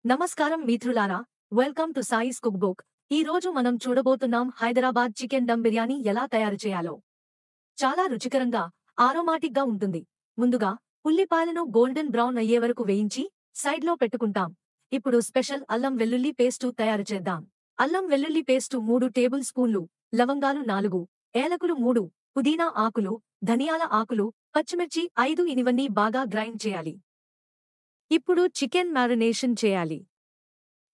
నమస్కారం మిత్రులారా, welcome to సాయిస్ cook book. ఈ రోజు మనం చూడబోతున్నాం హైదరాబాద్ చికెన్ దమ్ బిర్యానీ ఎలా తయారు చేయాలో. చాలా రుచికరంగా, ఆరోమాటిక్ గా ఉంటుంది. ముందుగా ఉల్లిపాయలను గోల్డెన్ బ్రౌన్ అయ్యే వరకు వేయించి సైడ్ లో పెట్టుకుంటాం. ఇప్పుడు స్పెషల్ అల్లం వెల్లుల్లి పేస్టు తయారు చేద్దాం. అల్లం వెల్లుల్లి పేస్టు 3 టేబుల్ స్పూన్లు, లవంగాలు 4, ఏలకులు 3, పుదీనా ఆకులు, ధనియాల ఆకులు, పచ్చిమిర్చి 5 ఇవన్నీ బాగా గ్రైండ్ చేయాలి. ఇప్పుడు చికెన్ మ్యారినేషన్ చేయాలి.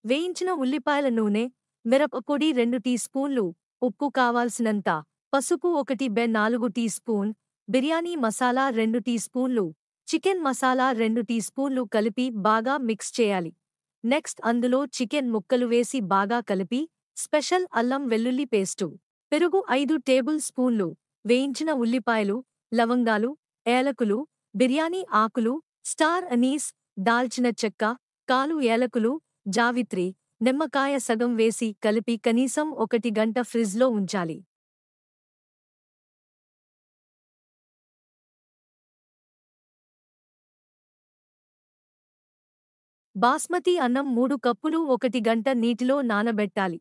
వేయించిన ఉల్లిపాయల నూనె, మిరపపొడి 2 టీ స్పూన్లు, ఉప్పు కావాల్సినంత, పసుపు 1/4 teaspoon, biryani masala 2 tea స్పూన్లు, చికెన్ మసాలా 2 టీ స్పూన్లు కలిపి బాగా మిక్స్ చేయాలి. నెక్స్ట్ అందులో చికెన్ ముక్కలు వేసి బాగా కలిపి స్పెషల్ అల్లం వెల్లుల్లి పేస్టు, పెరుగు 5 టేబుల్ స్పూన్లు, వేయించిన ఉల్లిపాయలు, లవంగాలు, ఏలకులు, బిర్యానీ ఆకులు, స్టార్ అనీస్, దాల్చిన చెక్క, కాలు ఏలకులు, జావిత్రి, నిమ్మకాయ సగం వేసి కలిపి కనీసం 1 గంట ఫ్రిజ్లో ఉంచాలి. బాస్మతి అన్నం 3 కప్పులు 1 గంట నీటిలో నానబెట్టాలి.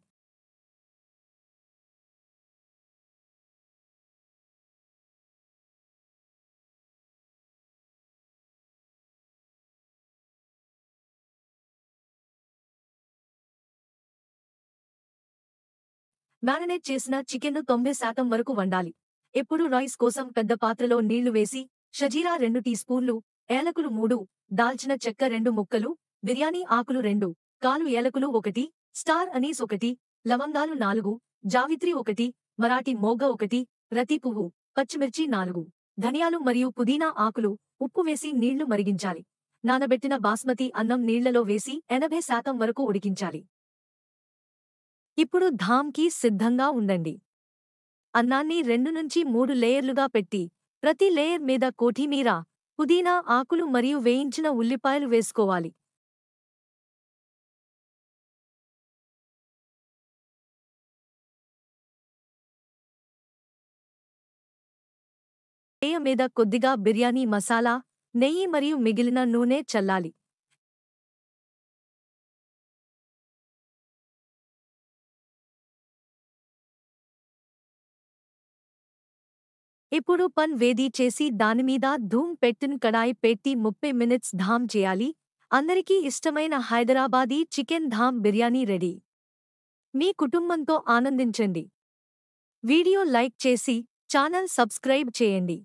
మ్యారినేట్ చేసిన చికెన్ను 90% వరకు వండాలి. ఎప్పుడు రైస్ కోసం పెద్ద పాత్రలో నీళ్లు వేసి షజీరా 2 టీ స్పూన్లు, ఏలకులు 3, దాల్చిన చెక్క 2 ముక్కలు, బిర్యానీ ఆకులు 2, కాలు ఏలకులు 1, స్టార్ అనీస్ 1, లవంగాలు 4, జావిత్రి 1, మరాఠీ మోగ్గ 1, రతి పువ్వు, పచ్చిమిర్చి 4, ధనియాలు మరియు పుదీనా ఆకులు, ఉప్పు వేసి నీళ్లు మరిగించాలి. నానబెట్టిన బాస్మతి అన్నం నీళ్లలో వేసి 80% వరకు ఉడికించాలి. ఇప్పుడు ధామ్కి సిద్ధంగా ఉండండి. అన్నాన్ని 2-3 లేయర్లుగా పెట్టి, ప్రతి లేయర్ మీద కొత్తిమీర, పుదీనా ఆకులు మరియు వేయించిన ఉల్లిపాయలు వేసుకోవాలి. లేయర్ మీద కొద్దిగా బిర్యానీ మసాలా, నెయ్యి మరియు మిగిలిన నూనె చల్లాలి. ఇప్పుడు పన్ వేడి చేసి దానిమీద ధూమ్ పెట్టిన కడాయి పెట్టి 30 మినిట్స్ ధామ్ చేయాలి. అందరికీ ఇష్టమైన హైదరాబాదీ చికెన్ ధామ్ బిర్యానీ రెడీ. మీ కుటుంబంతో ఆనందించండి. వీడియో లైక్ చేసి ఛానల్ సబ్స్క్రైబ్ చేయండి.